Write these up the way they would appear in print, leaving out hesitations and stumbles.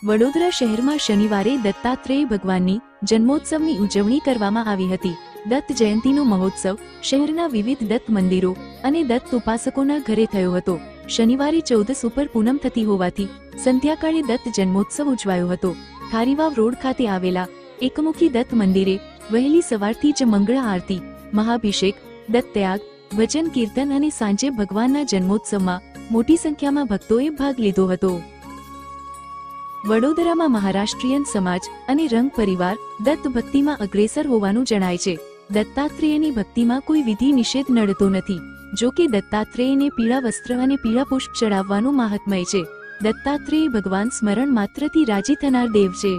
વડોદરા શહેરમાં શનિવારે દત્તાત્રેય ભગવાનની જન્મોત્સવની ઉજવણી કરવામાં આવી હતી। દત્ત જયંતીનો મહોત્સવ શહેરના વિવિધ દત્ત મંદિરો અને દત્ત ઉપાસકોના ઘરે થયો હતો। શનિવારે 14 ઉપર પૂનમ થતી હોવાથી સંધ્યાકાળે દત્ત જન્મોત્સવ ઉજવાયો હતો। ખારીવાવ રોડ ખાતે આવેલા એકમુખી દત્ત મંદિરે વહેલી સવારથી જ મંગળા આરતી, મહાભિષેક, દત્તયાગ, ભજન કીર્તન અને સાંજે ભગવાનના જન્મોત્સવમાં મોટી સંખ્યામાં ભક્તોએ ભાગ લીધો હતો। વડોદરામાં મહારાષ્ટ્રીયન સમાજ અને રંગ પરિવાર દત્ત ભક્તિમાં અગ્રેસર હોવાનું જણાય છે। દત્તાત્રેયની ભક્તિમાં કોઈ વિધિ નિષેધ નડતો નથી। જો કે દત્તાત્રેયને પીળા વસ્ત્ર અને પીળા પુષ્પ ચડાવવાનું મહાત્મય છે। દત્તાત્રેય ભગવાન સ્મરણ માત્રથી રાજી થનાર દેવ છે।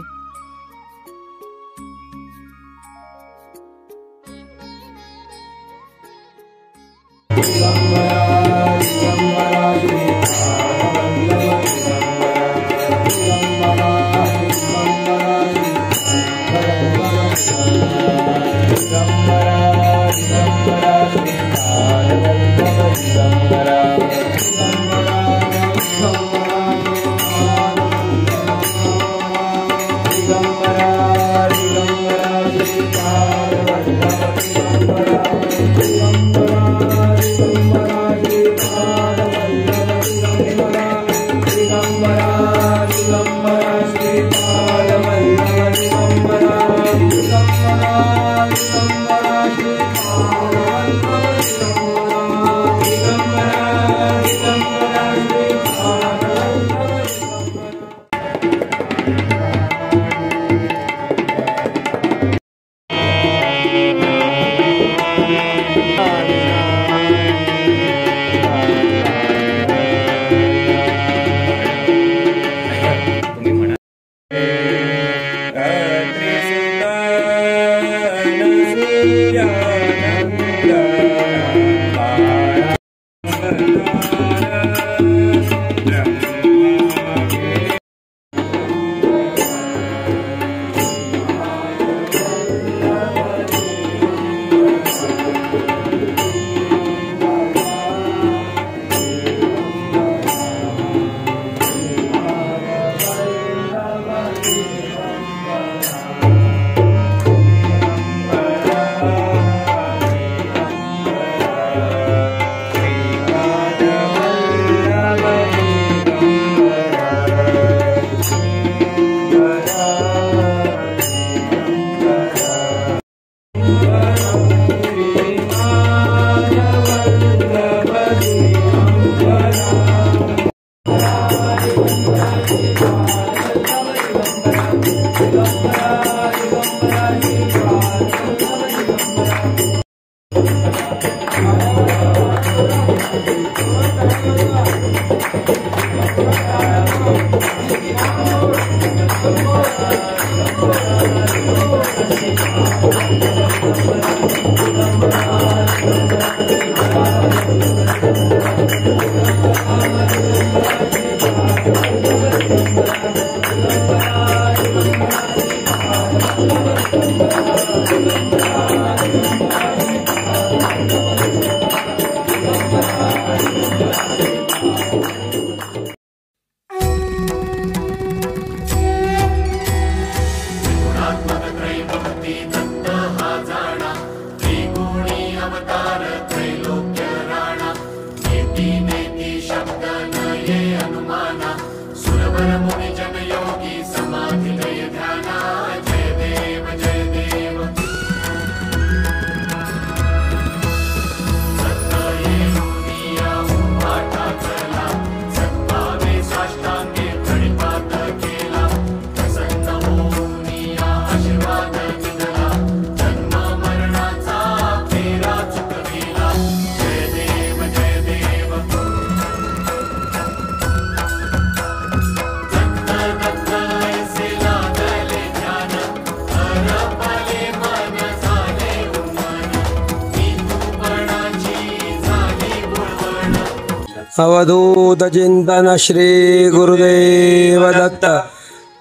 अवधूत चिंतन श्री गुरुदेव दत्त।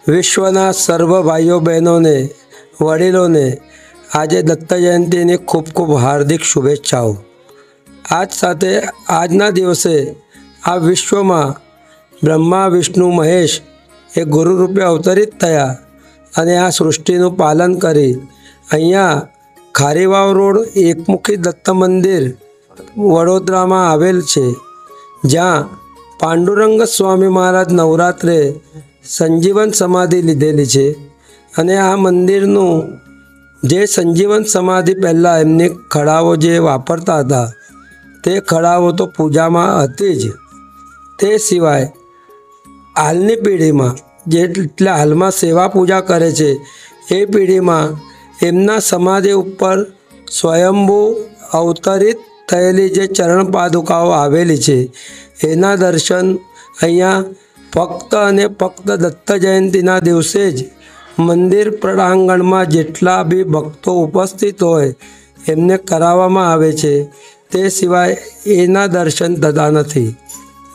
विश्वना सर्व भाइयों बहनों ने वडीलों ने आज दत्त जयंती ने खूब खूब हार्दिक शुभेच्छाओं। आज साथे आजना दिवसे आ विश्व में ब्रह्मा विष्णु महेश એ ગુરુ રૂપે અવતરિત થયા અને આ સૃષ્ટિનું પાલન કરી અહીંયા ખારીવાવ રોડ એકમુખી દત્ત મંદિર વડોદરામાં આવેલ છે, જ્યાં પાંડુરંગ સ્વામી મહારાજ નવરાત્રે સંજીવન સમાધિ લીધેલી છે. અને આ મંદિરનું જે સંજીવન સમાધિ પહેલાં એમની ખડાઓ જે વાપરતા હતા તે ખડાઓ તો પૂજામાં હતી જ. તે સિવાય હાલની પેઢીમાં જેટલા હાલમાં સેવા પૂજા કરે છે એ પેઢીમાં એમના સમાધિ ઉપર સ્વયંભૂ અવતરિત થયેલી જે ચરણ પાદુકાઓ આવેલી છે એના દર્શન અહીંયા ફક્ત અને ફક્ત દત્ત જયંતીના દિવસે જ મંદિર પ્રાંગણમાં જેટલા બી ભક્તો ઉપસ્થિત હોય એમને કરાવવામાં આવે છે. તે સિવાય એના દર્શન થતા નથી.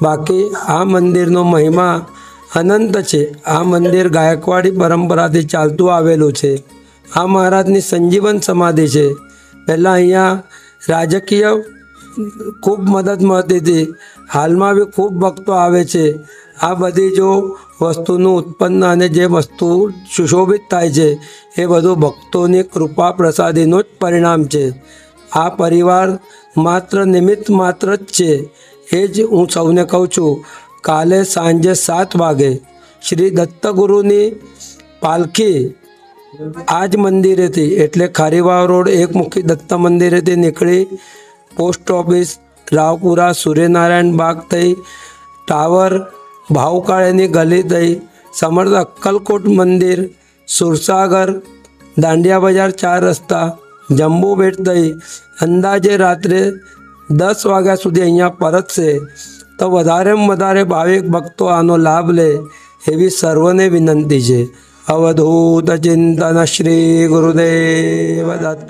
બાકી આ મંદિરનો મહિમા અનંત છે. આ મંદિર ગાયકવાડી પરંપરાથી ચાલતું આવેલું છે. આ મહારાજની સંજીવન સમાધિ છે. પહેલાં અહીંયા રાજકીય ખૂબ મદદ મળતી હતી, હાલમાં બી ખૂબ ભક્તો આવે છે. આ બધી જો વસ્તુનું ઉત્પન્ન અને જે વસ્તુ સુશોભિત થાય છે એ બધું ભક્તોની કૃપા પ્રસાદીનું જ પરિણામ છે. આ પરિવાર માત્ર નિમિત્ત માત્ર જ છે. એ જ હું સૌને કહું છું, કાલે સાંજે 7 વાગે શ્રી દત્તગુરુની પાલખી આ જ મંદિરેથી એટલે ખારીવાવ રોડ એકમુખી દત્ત મંદિરેથી નીકળી પોસ્ટ ઓફિસ, રાવપુરા, સૂર્યનારાયણ બાગ થઈ, ટાવર, ભાવકાળેની ગલી થઈ, સમર્થ અક્કલકોટ મંદિર, સુરસાગર, દાંડિયા બજાર 4 રસ્તા, જંબુ બેટ થઈ અંદાજે રાત્રે 10 વાગ્યા સુધી અહીંયા પરતશે. તો વધારેમાં વધારે ભાવિક ભક્તો આનો લાભ લે એવી સર્વને વિનંતી છે. અવધૂત ચિંતન શ્રી ગુરુદેવ દત્ત.